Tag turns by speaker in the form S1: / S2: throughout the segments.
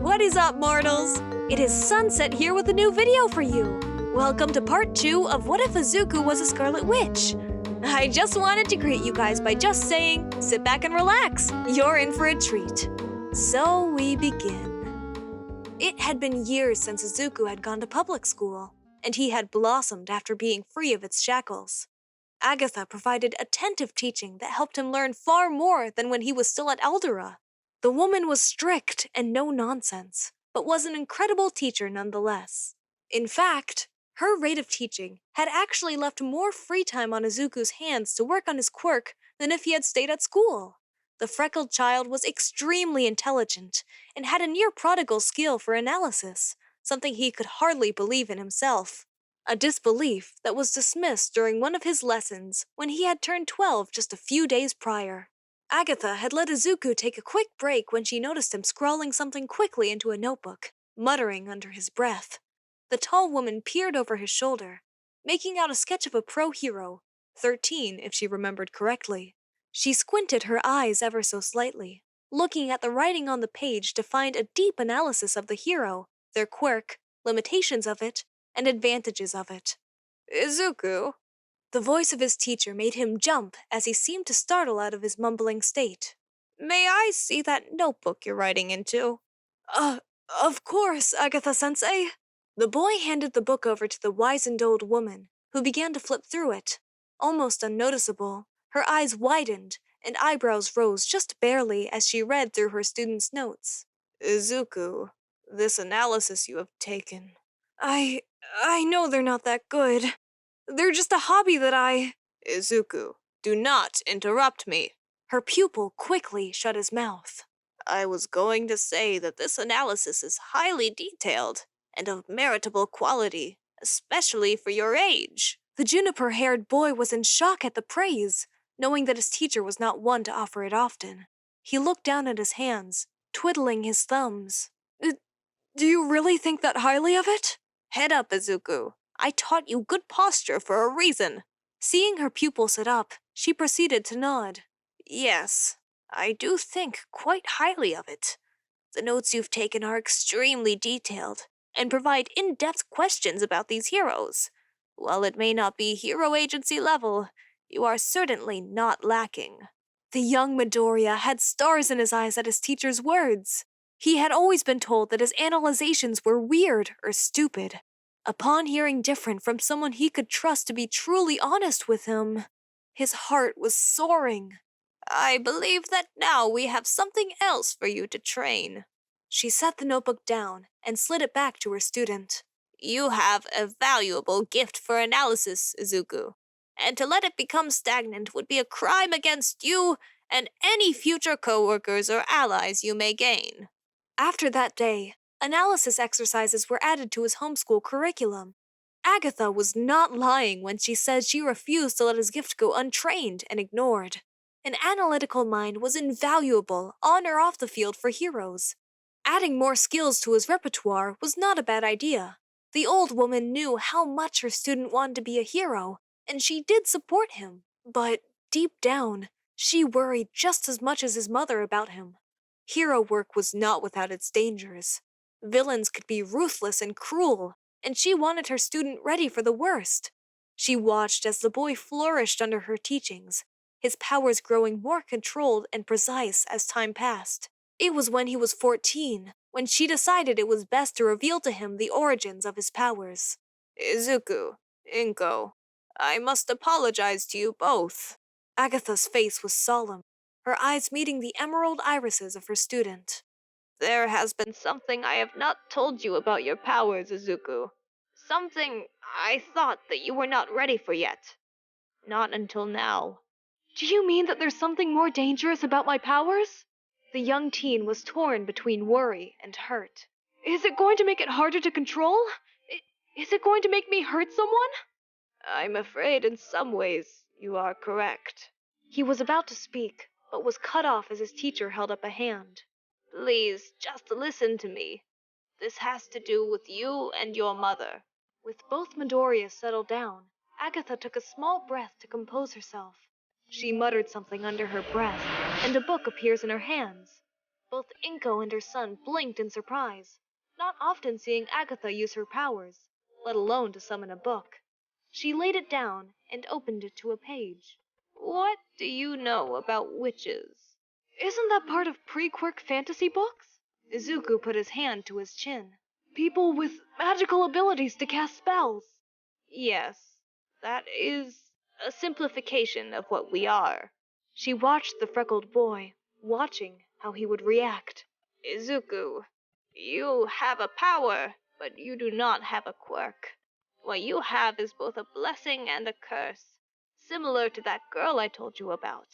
S1: What is up, mortals? It is Sunset here with a new video for you. Welcome to part 2 of What If Izuku Was a Scarlet Witch? I just wanted to greet you guys by just saying, sit back and relax. You're in for a treat. So we begin. It had been years since Izuku had gone to public school, and he had blossomed after being free of its shackles. Agatha provided attentive teaching that helped him learn far more than when he was still at Eldora. The woman was strict and no-nonsense, but was an incredible teacher nonetheless. In fact, her rate of teaching had actually left more free time on Izuku's hands to work on his quirk than if he had stayed at school. The freckled child was extremely intelligent and had a near-prodigal skill for analysis, something he could hardly believe in himself. A disbelief that was dismissed during one of his lessons when he had turned 12 just a few days prior. Agatha had let Izuku take a quick break when she noticed him scrawling something quickly into a notebook, muttering under his breath. The tall woman peered over his shoulder, making out a sketch of a pro-hero, 13 if she remembered correctly. She squinted her eyes ever so slightly, looking at the writing on the page to find a deep analysis of the hero, their quirk, limitations of it, and advantages of it. Izuku? The voice of his teacher made him jump as he seemed to startle out of his mumbling state. May I see that notebook you're writing into? Of course, Agatha-sensei. The boy handed the book over to the wizened old woman, who began to flip through it. Almost unnoticeable, her eyes widened and eyebrows rose just barely as she read through her student's notes. Izuku, this analysis you have taken. I know they're not that good. They're just a hobby that Izuku, do not interrupt me. Her pupil quickly shut his mouth. I was going to say that this analysis is highly detailed and of meritable quality, especially for your age. The juniper-haired boy was in shock at the praise, knowing that his teacher was not one to offer it often. He looked down at his hands, twiddling his thumbs. Do you really think that highly of it? Head up, Izuku. I taught you good posture for a reason. Seeing her pupil sit up, she proceeded to nod. Yes, I do think quite highly of it. The notes you've taken are extremely detailed and provide in-depth questions about these heroes. While it may not be hero agency level, you are certainly not lacking. The young Midoriya had stars in his eyes at his teacher's words. He had always been told that his analyzations were weird or stupid. Upon hearing different from someone he could trust to be truly honest with him, his heart was soaring. I believe that now we have something else for you to train. She set the notebook down and slid it back to her student. You have a valuable gift for analysis, Izuku, and to let it become stagnant would be a crime against you and any future co-workers or allies you may gain. After that day, analysis exercises were added to his homeschool curriculum. Agatha was not lying when she said she refused to let his gift go untrained and ignored. An analytical mind was invaluable on or off the field for heroes. Adding more skills to his repertoire was not a bad idea. The old woman knew how much her student wanted to be a hero, and she did support him. But deep down, she worried just as much as his mother about him. Hero work was not without its dangers. Villains could be ruthless and cruel, and she wanted her student ready for the worst. She watched as the boy flourished under her teachings, his powers growing more controlled and precise as time passed. It was when he was 14, when she decided it was best to reveal to him the origins of his powers. Izuku, Inko, I must apologize to you both. Agatha's face was solemn, her eyes meeting the emerald irises of her student. There has been something I have not told you about your powers, Izuku. Something I thought that you were not ready for yet. Not until now. Do you mean that there's something more dangerous about my powers? The young teen was torn between worry and hurt. Is it going to make it harder to control? Is it going to make me hurt someone? I'm afraid in some ways you are correct. He was about to speak, but was cut off as his teacher held up a hand. Please, just listen to me. This has to do with you and your mother. With both Midoriya settled down, Agatha took a small breath to compose herself. She muttered something under her breath, and a book appears in her hands. Both Inko and her son blinked in surprise, not often seeing Agatha use her powers, let alone to summon a book. She laid it down and opened it to a page. What do you know about witches? Isn't that part of pre-quirk fantasy books? Izuku put his hand to his chin. People with magical abilities to cast spells. Yes, that is a simplification of what we are. She watched the freckled boy, watching how he would react. Izuku, you have a power, but you do not have a quirk. What you have is both a blessing and a curse, similar to that girl I told you about.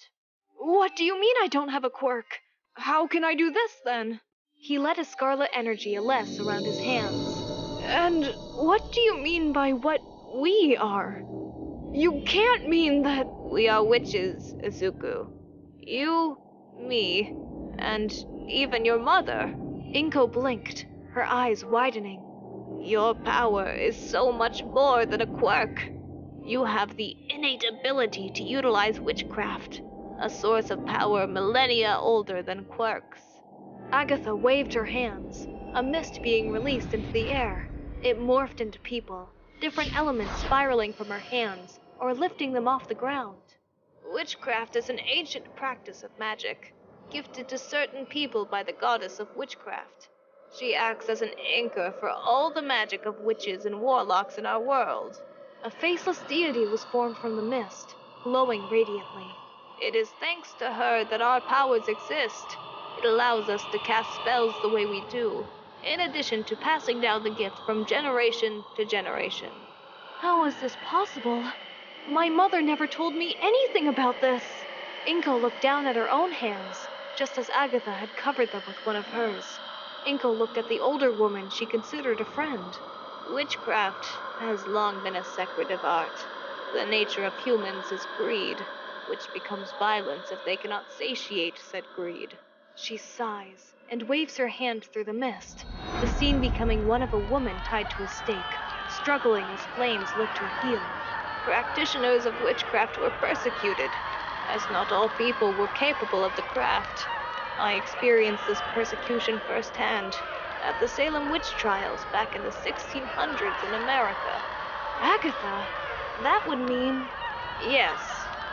S1: What do you mean I don't have a quirk? How can I do this, then? He let his scarlet energy aless around his hands. And what do you mean by what we are? You can't mean that... We are witches, Izuku. You, me, and even your mother. Inko blinked, her eyes widening. Your power is so much more than a quirk. You have the innate ability to utilize witchcraft, a source of power millennia older than quirks. Agatha waved her hands, a mist being released into the air. It morphed into people, different elements spiraling from her hands or lifting them off the ground. Witchcraft is an ancient practice of magic, gifted to certain people by the goddess of witchcraft. She acts as an anchor for all the magic of witches and warlocks in our world. A faceless deity was formed from the mist, glowing radiantly. It is thanks to her that our powers exist. It allows us to cast spells the way we do, in addition to passing down the gift from generation to generation. How is this possible? My mother never told me anything about this. Inko looked down at her own hands, just as Agatha had covered them with one of hers. Inko looked at the older woman she considered a friend. Witchcraft has long been a secretive art. The nature of humans is greed, which becomes violence if they cannot satiate said greed. She sighs and waves her hand through the mist, the scene becoming one of a woman tied to a stake, struggling as flames lift her heel. Practitioners of witchcraft were persecuted, as not all people were capable of the craft. I experienced this persecution firsthand at the Salem witch trials back in the 1600s in America. Agatha, that would mean... Yes,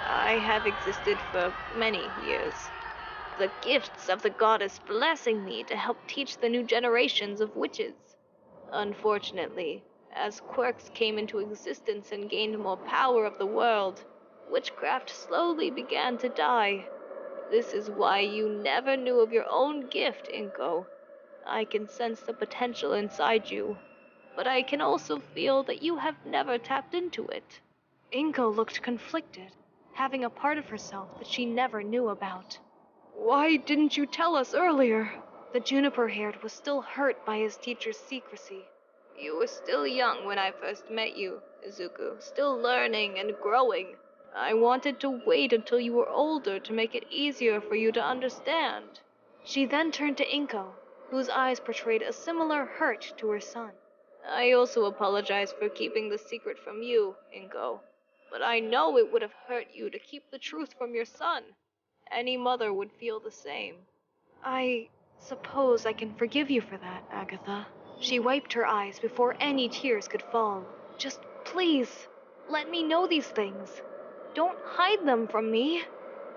S1: I have existed for many years. The gifts of the goddess blessing me to help teach the new generations of witches. Unfortunately, as quirks came into existence and gained more power of the world, witchcraft slowly began to die. This is why you never knew of your own gift, Inko. I can sense the potential inside you, but I can also feel that you have never tapped into it. Inko looked conflicted, having a part of herself that she never knew about. Why didn't you tell us earlier? The juniper-haired was still hurt by his teacher's secrecy. You were still young when I first met you, Izuku, still learning and growing. I wanted to wait until you were older to make it easier for you to understand. She then turned to Inko, whose eyes portrayed a similar hurt to her son. I also apologize for keeping the secret from you, Inko, but I know it would have hurt you to keep the truth from your son. Any mother would feel the same. I suppose I can forgive you for that, Agatha. She wiped her eyes before any tears could fall. Just please, let me know these things. Don't hide them from me.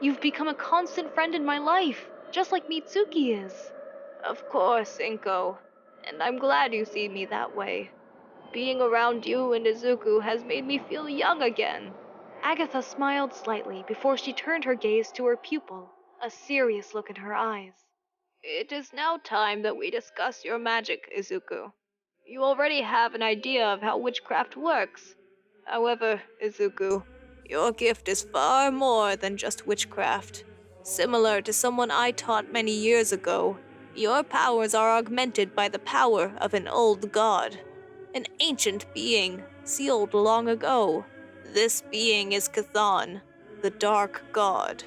S1: You've become a constant friend in my life, just like Mitsuki is. Of course, Inko, and I'm glad you see me that way. Being around you and Izuku has made me feel young again. Agatha smiled slightly before she turned her gaze to her pupil, a serious look in her eyes. It is now time that we discuss your magic, Izuku. You already have an idea of how witchcraft works. However, Izuku, your gift is far more than just witchcraft. Similar to someone I taught many years ago, your powers are augmented by the power of an old god, an ancient being sealed long ago. This being is Chthon, the dark god.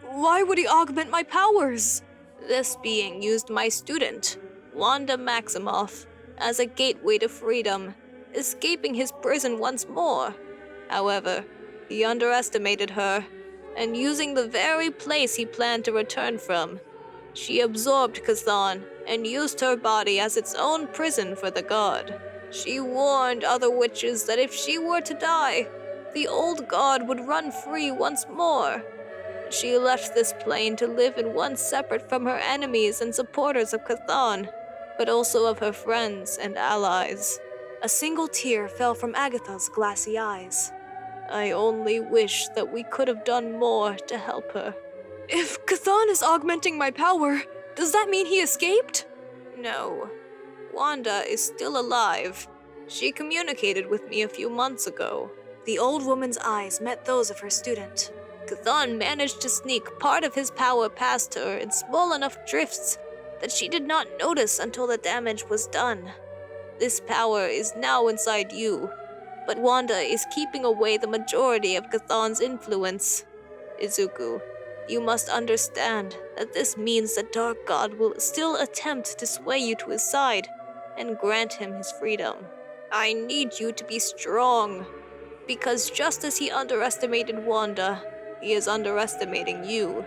S1: Why would he augment my powers? This being used my student, Wanda Maximoff, as a gateway to freedom, escaping his prison once more. However, he underestimated her, and using the very place he planned to return from, She absorbed Chthon and used her body as its own prison for the god. She warned other witches that if she were to die, the old god would run free once more. She left this plane to live in one separate from her enemies and supporters of Chthon, but also of her friends and allies. A single tear fell from Agatha's glassy eyes. I only wish that we could have done more to help her. If Chthon is augmenting my power, does that mean he escaped? No. Wanda is still alive. She communicated with me a few months ago. The old woman's eyes met those of her student. Chthon managed to sneak part of his power past her in small enough drifts that she did not notice until the damage was done. This power is now inside you, but Wanda is keeping away the majority of Chthon's influence. Izuku, you must understand that this means the Dark God will still attempt to sway you to his side and grant him his freedom. I need you to be strong, because just as he underestimated Wanda, he is underestimating you.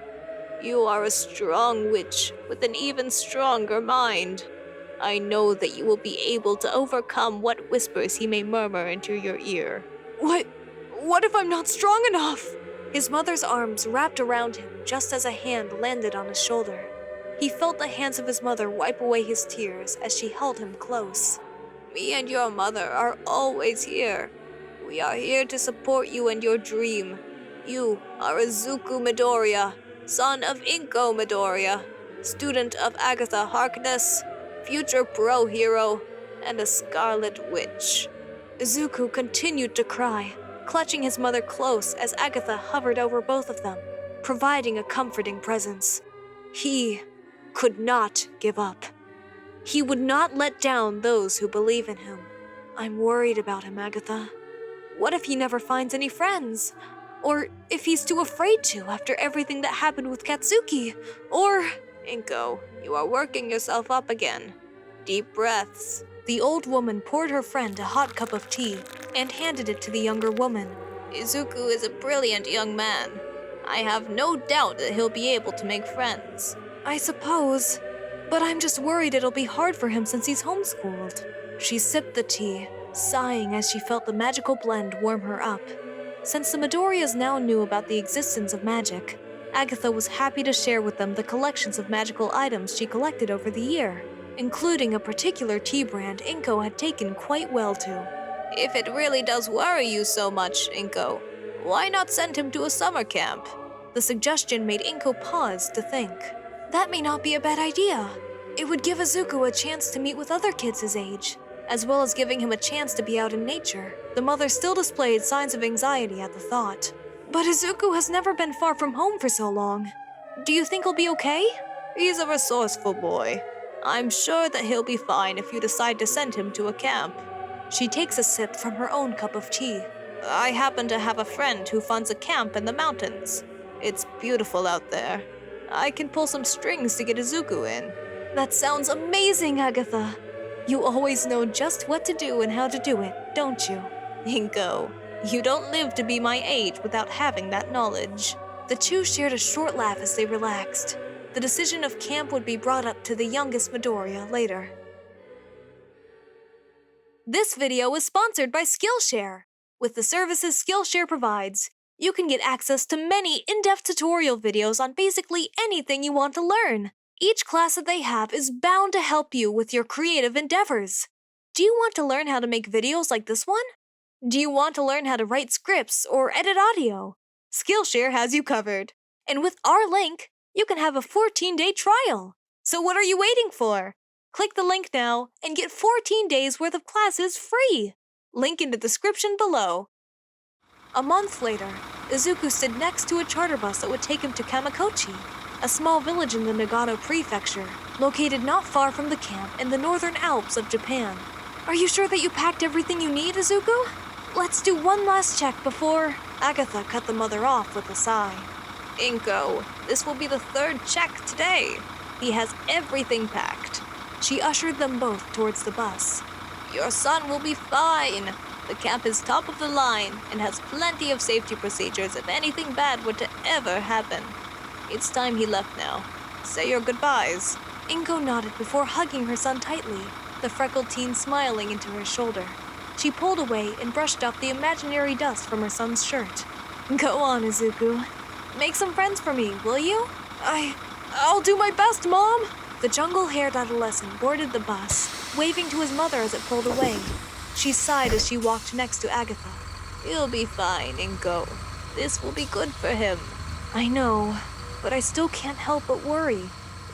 S1: You are a strong witch with an even stronger mind. I know that you will be able to overcome what whispers he may murmur into your ear. What if I'm not strong enough? His mother's arms wrapped around him just as a hand landed on his shoulder. He felt the hands of his mother wipe away his tears as she held him close. Me and your mother are always here. We are here to support you and your dream. You are Izuku Midoriya, son of Inko Midoriya, student of Agatha Harkness, future pro hero, and a Scarlet Witch. Izuku continued to cry, clutching his mother close as Agatha hovered over both of them, providing a comforting presence. He could not give up. He would not let down those who believe in him. I'm worried about him, Agatha. What if he never finds any friends? Or if he's too afraid to after everything that happened with Katsuki? Or... Inko, you are working yourself up again. Deep breaths. The old woman poured her friend a hot cup of tea and handed it to the younger woman. Izuku is a brilliant young man. I have no doubt that he'll be able to make friends. I suppose, but I'm just worried it'll be hard for him since he's homeschooled. She sipped the tea, sighing as she felt the magical blend warm her up. Since the Midoriyas now knew about the existence of magic, Agatha was happy to share with them the collections of magical items she collected over the year, including a particular tea brand Inko had taken quite well to. If it really does worry you so much, Inko, why not send him to a summer camp? The suggestion made Inko pause to think. That may not be a bad idea. It would give Izuku a chance to meet with other kids his age, as well as giving him a chance to be out in nature. The mother still displayed signs of anxiety at the thought. But Izuku has never been far from home for so long. Do you think he'll be okay? He's a resourceful boy. I'm sure that he'll be fine if you decide to send him to a camp. She takes a sip from her own cup of tea. I happen to have a friend who funds a camp in the mountains. It's beautiful out there. I can pull some strings to get Izuku in. That sounds amazing, Agatha. You always know just what to do and how to do it, don't you? Inko, you don't live to be my age without having that knowledge. The two shared a short laugh as they relaxed. The decision of camp would be brought up to the youngest Midoriya later. This video is sponsored by Skillshare. With the services Skillshare provides, you can get access to many in-depth tutorial videos on basically anything you want to learn. Each class that they have is bound to help you with your creative endeavors. Do you want to learn how to make videos like this one? Do you want to learn how to write scripts or edit audio? Skillshare has you covered. And with our link, you can have a 14-day trial. So what are you waiting for? Click the link now and get 14 days worth of classes free. Link in the description below. A month later, Izuku stood next to a charter bus that would take him to Kamakochi, a small village in the Nagano prefecture, located not far from the camp in the northern Alps of Japan. Are you sure that you packed everything you need, Izuku? Let's do one last check before... Agatha cut the mother off with a sigh. Inko, this will be the third check today. He has everything packed. She ushered them both towards the bus. Your son will be fine. The camp is top of the line and has plenty of safety procedures if anything bad were to ever happen. It's time he left now. say your goodbyes. Inko nodded before hugging her son tightly, the freckled teen smiling into her shoulder. She pulled away and brushed off the imaginary dust from her son's shirt. Go on, Izuku. Make some friends for me, will you? I'll do my best, Mom! The jungle-haired adolescent boarded the bus, waving to his mother as it pulled away. She sighed as she walked next to Agatha. You'll be fine, Inko. This will be good for him. I know, but I still can't help but worry.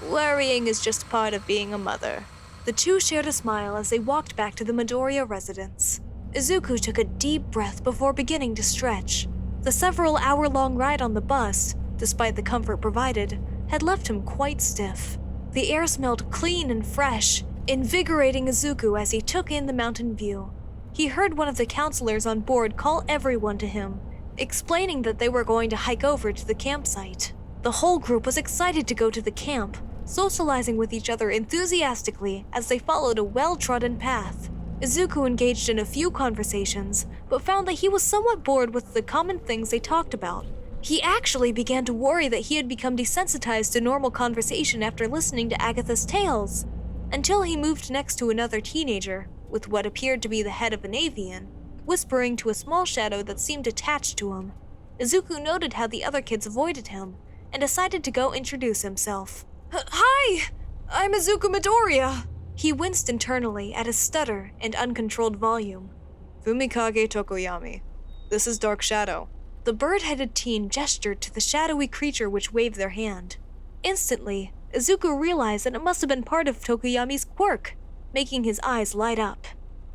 S1: Worrying is just part of being a mother. The two shared a smile as they walked back to the Midoriya residence. Izuku took a deep breath before beginning to stretch. The several hour-long ride on the bus, despite the comfort provided, had left him quite stiff. The air smelled clean and fresh, invigorating Izuku as he took in the mountain view. He heard one of the counselors on board call everyone to him, explaining that they were going to hike over to the campsite. The whole group was excited to go to the camp, socializing with each other enthusiastically as they followed a well-trodden path. Izuku engaged in a few conversations, but found that he was somewhat bored with the common things they talked about. He actually began to worry that he had become desensitized to normal conversation after listening to Agatha's tales, until he moved next to another teenager, with what appeared to be the head of an avian, whispering to a small shadow that seemed attached to him. Izuku noted how the other kids avoided him, and decided to go introduce himself. Hi! I'm Izuku Midoriya! He winced internally at his stutter and uncontrolled volume. Fumikage Tokoyami. This is Dark Shadow. The bird-headed teen gestured to the shadowy creature which waved their hand. Instantly, Izuku realized that it must have been part of Tokoyami's quirk, making his eyes light up.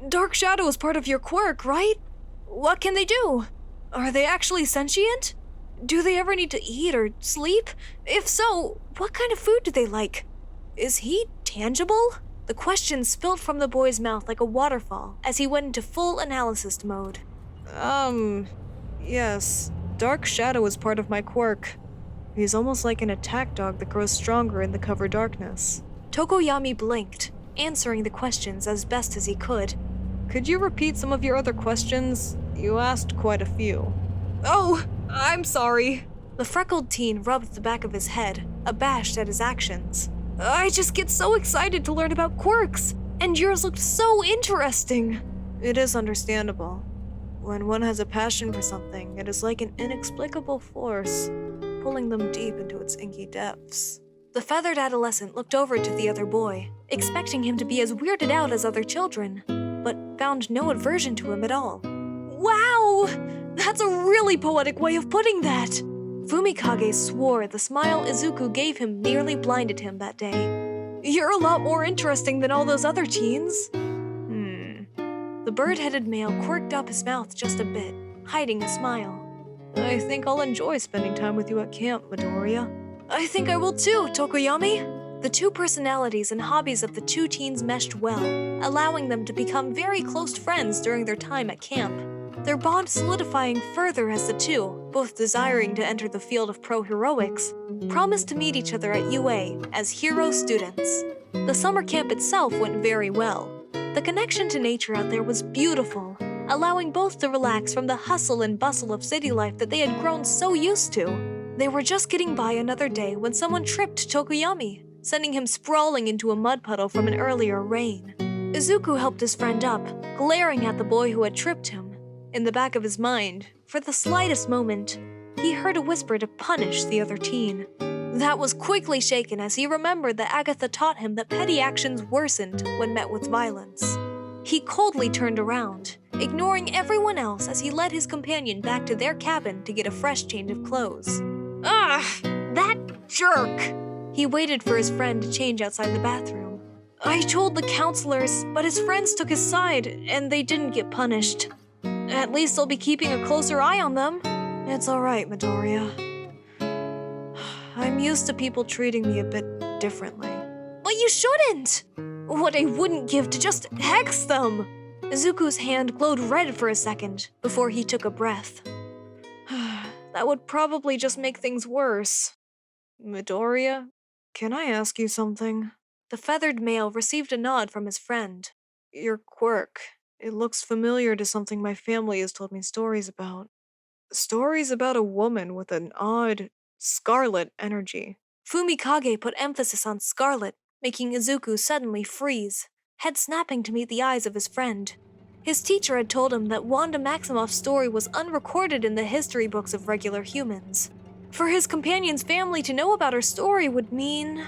S1: Dark Shadow is part of your quirk, right? What can they do? Are they actually sentient? Do they ever need to eat or sleep? If so, what kind of food do they like? Is he tangible? The question spilled from the boy's mouth like a waterfall as he went into full analysis mode. Yes. Dark Shadow is part of my quirk. He's almost like an attack dog that grows stronger in the cover darkness. Tokoyami blinked, answering the questions as best as he could. Could you repeat some of your other questions? You asked quite a few. Oh, I'm sorry. The freckled teen rubbed the back of his head, abashed at his actions. I just get so excited to learn about quirks, and yours looked so interesting. It is understandable. When one has a passion for something, it is like an inexplicable force, pulling them deep into its inky depths. The feathered adolescent looked over to the other boy, expecting him to be as weirded out as other children, but found no aversion to him at all. Wow! That's a really poetic way of putting that! Fumikage swore the smile Izuku gave him nearly blinded him that day. You're a lot more interesting than all those other teens. The bird-headed male quirked up his mouth just a bit, hiding a smile. I think I'll enjoy spending time with you at camp, Midoriya. I think I will too, Tokoyami. The two personalities and hobbies of the two teens meshed well, allowing them to become very close friends during their time at camp. Their bond solidifying further as the two, both desiring to enter the field of pro-heroics, promised to meet each other at UA as hero students. The summer camp itself went very well. The connection to nature out there was beautiful, allowing both to relax from the hustle and bustle of city life that they had grown so used to. They were just getting by another day when someone tripped Tokoyami, sending him sprawling into a mud puddle from an earlier rain. Izuku helped his friend up, glaring at the boy who had tripped him. In the back of his mind, for the slightest moment, he heard a whisper to punish the other teen. That was quickly shaken as he remembered that Agatha taught him that petty actions worsened when met with violence. He coldly turned around, ignoring everyone else as he led his companion back to their cabin to get a fresh change of clothes. That jerk! He waited for his friend to change outside the bathroom. I told the counselors, but his friends took his side, and they didn't get punished. At least I'll be keeping a closer eye on them. It's alright, Midoriya. I'm used to people treating me a bit differently. But you shouldn't! What I wouldn't give to just hex them! Izuku's hand glowed red for a second before he took a breath. That would probably just make things worse. Midoriya, can I ask you something? The feathered male received a nod from his friend. Your quirk. It looks familiar to something my family has told me stories about. Stories about a woman with an odd, Scarlet energy. Fumikage put emphasis on Scarlet, making Izuku suddenly freeze, head snapping to meet the eyes of his friend. His teacher had told him that Wanda Maximoff's story was unrecorded in the history books of regular humans. For his companion's family to know about her story would mean...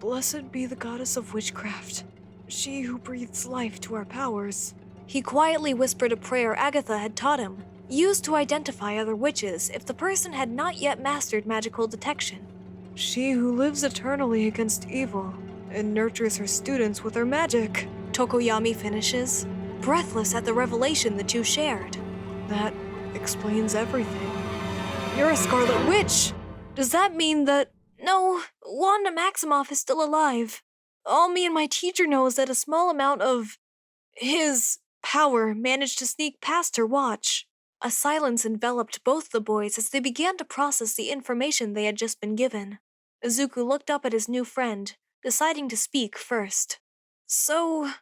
S1: Blessed be the goddess of witchcraft, she who breathes life to our powers. He quietly whispered a prayer Agatha had taught him, used to identify other witches if the person had not yet mastered magical detection. She who lives eternally against evil and nurtures her students with her magic, Tokoyami finishes, breathless at the revelation the two shared. That explains everything. You're a Scarlet Witch! Does that mean that... No, Wanda Maximoff is still alive. All me and my teacher know is that a small amount of... his power managed to sneak past her watch. A silence enveloped both the boys as they began to process the information they had just been given. Izuku looked up at his new friend, deciding to speak first. So,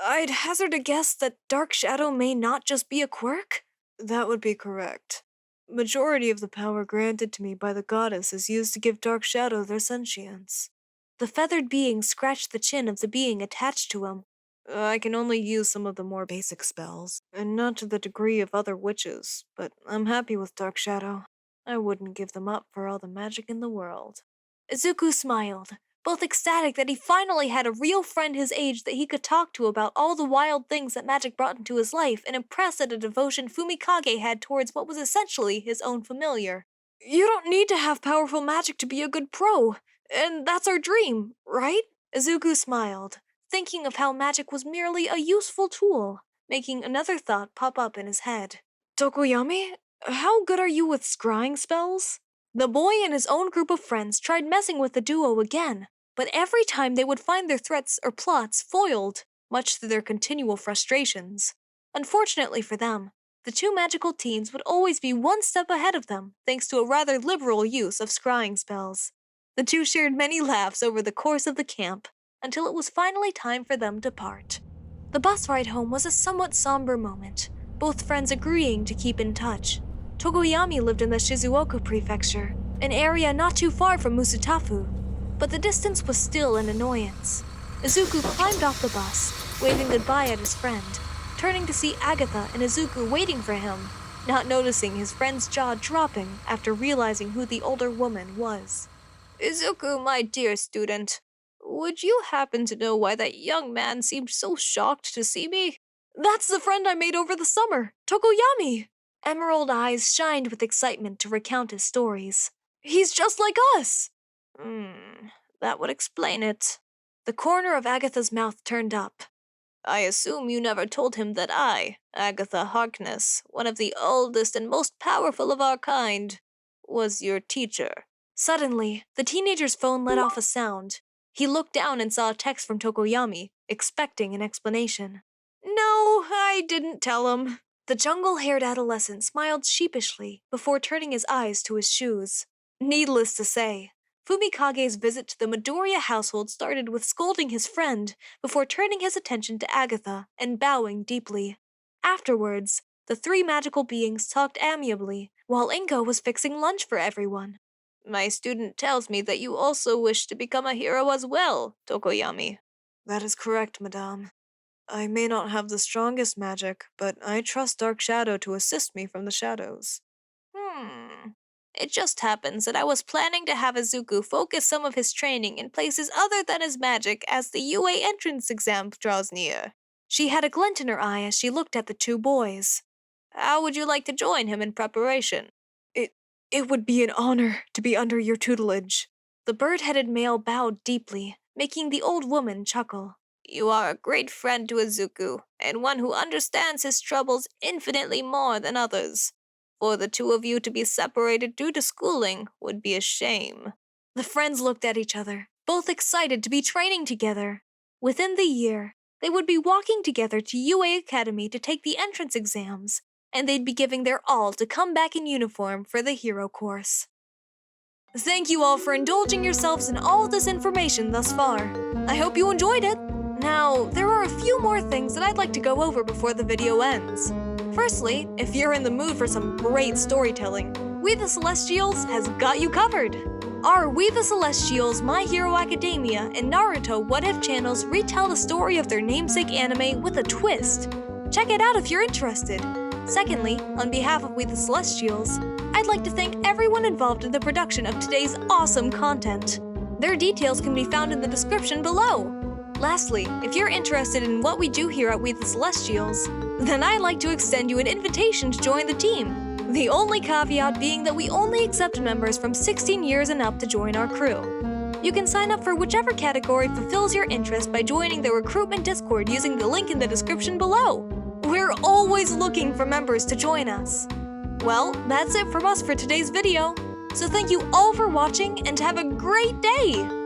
S1: I'd hazard a guess that Dark Shadow may not just be a quirk? That would be correct. Majority of the power granted to me by the goddess is used to give Dark Shadow their sentience. The feathered being scratched the chin of the being attached to him. I can only use some of the more basic spells, and not to the degree of other witches, but I'm happy with Dark Shadow. I wouldn't give them up for all the magic in the world. Izuku smiled, both ecstatic that he finally had a real friend his age that he could talk to about all the wild things that magic brought into his life, and impressed at the devotion Fumikage had towards what was essentially his own familiar. You don't need to have powerful magic to be a good pro, and that's our dream, right? Izuku smiled, thinking of how magic was merely a useful tool, making another thought pop up in his head. Tokoyami, how good are you with scrying spells? The boy and his own group of friends tried messing with the duo again, but every time they would find their threats or plots foiled, much to their continual frustrations. Unfortunately for them, the two magical teens would always be one step ahead of them, thanks to a rather liberal use of scrying spells. The two shared many laughs over the course of the camp, until it was finally time for them to part. The bus ride home was a somewhat somber moment, both friends agreeing to keep in touch. Tokoyami lived in the Shizuoka prefecture, an area not too far from Musutafu, but the distance was still an annoyance. Izuku climbed off the bus, waving goodbye at his friend, turning to see Agatha and Izuku waiting for him, not noticing his friend's jaw dropping after realizing who the older woman was. Izuku, my dear student, would you happen to know why that young man seemed so shocked to see me? That's the friend I made over the summer, Tokoyami! Emerald eyes shined with excitement to recount his stories. He's just like us! That would explain it. The corner of Agatha's mouth turned up. I assume you never told him that I, Agatha Harkness, one of the oldest and most powerful of our kind, was your teacher. Suddenly, the teenager's phone let off a sound. He looked down and saw a text from Tokoyami, expecting an explanation. No, I didn't tell him. The jungle-haired adolescent smiled sheepishly before turning his eyes to his shoes. Needless to say, Fumikage's visit to the Midoriya household started with scolding his friend before turning his attention to Agatha and bowing deeply. Afterwards, the three magical beings talked amiably while Inko was fixing lunch for everyone. My student tells me that you also wish to become a hero as well, Tokoyami. That is correct, madame. I may not have the strongest magic, but I trust Dark Shadow to assist me from the shadows. It just happens that I was planning to have Izuku focus some of his training in places other than his magic as the UA entrance exam draws near. She had a glint in her eye as she looked at the two boys. How would you like to join him in preparation? It would be an honor to be under your tutelage. The bird-headed male bowed deeply, making the old woman chuckle. You are a great friend to Izuku, and one who understands his troubles infinitely more than others. For the two of you to be separated due to schooling would be a shame. The friends looked at each other, both excited to be training together. Within the year, they would be walking together to UA Academy to take the entrance exams, and they'd be giving their all to come back in uniform for the hero course. Thank you all for indulging yourselves in all this information thus far. I hope you enjoyed it. Now, there are a few more things that I'd like to go over before the video ends. Firstly, if you're in the mood for some great storytelling, We the Celestials has got you covered. Our We the Celestials, My Hero Academia, and Naruto What If channels retell the story of their namesake anime with a twist. Check it out if you're interested. Secondly, on behalf of We the Celestials, I'd like to thank everyone involved in the production of today's awesome content. Their details can be found in the description below. Lastly, if you're interested in what we do here at We the Celestials, then I'd like to extend you an invitation to join the team. The only caveat being that we only accept members from 16 years and up to join our crew. You can sign up for whichever category fulfills your interest by joining the recruitment Discord using the link in the description below. We're always looking for members to join us. Well, that's it from us for today's video. So thank you all for watching and have a great day!